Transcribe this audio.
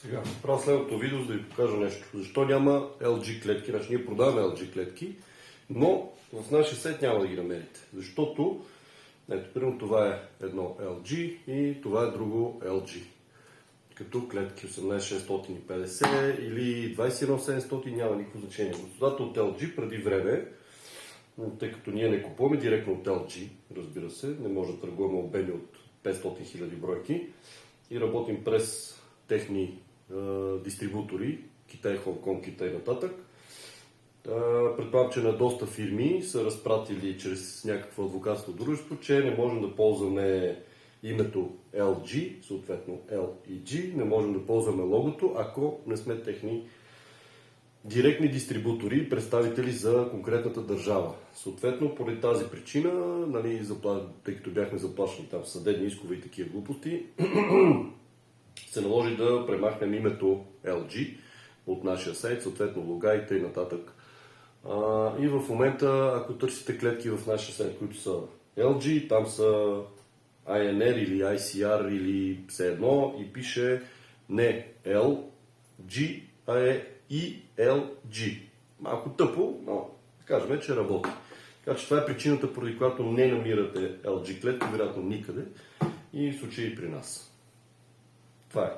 Сега, правя следното видео, за да ви покажа нещо. Защо няма LG клетки? Значи ние продаваме LG клетки, но в нашия сайт няма да ги намерите. Защото, ето, примерно това е едно LG и това е друго LG. Като клетки 18650 или 21700 няма никакво значение. Господата от LG преди време, тъй като ние не купуваме директно от LG, разбира се, не може да търгуваме обеми от 500 000 бройки и работим през техни дистрибутори, Китай, Хонконг, Китай нататък. Предполагам, че на доста фирми са разпратили чрез някакво адвокатство дружество, че не можем да ползваме името LG, съответно L и G, не можем да ползваме логото, ако не сме техни директни дистрибутори и представители за конкретната държава. Съответно, поради тази причина, нали, тъй като бяхме заплашени там съдебни искове и такива глупости, се наложи да премахнем името LG от нашия сайт, съответно лога и т.н. И в момента, ако търсите клетки в нашия сайт, които са LG, там са INR или ICR или все едно и пише не LG, а е ELG. Малко тъпо, но да кажем, че работи. Така че това е причината, поради която не намирате LG клетки, вероятно никъде и в случай и при нас. Това е.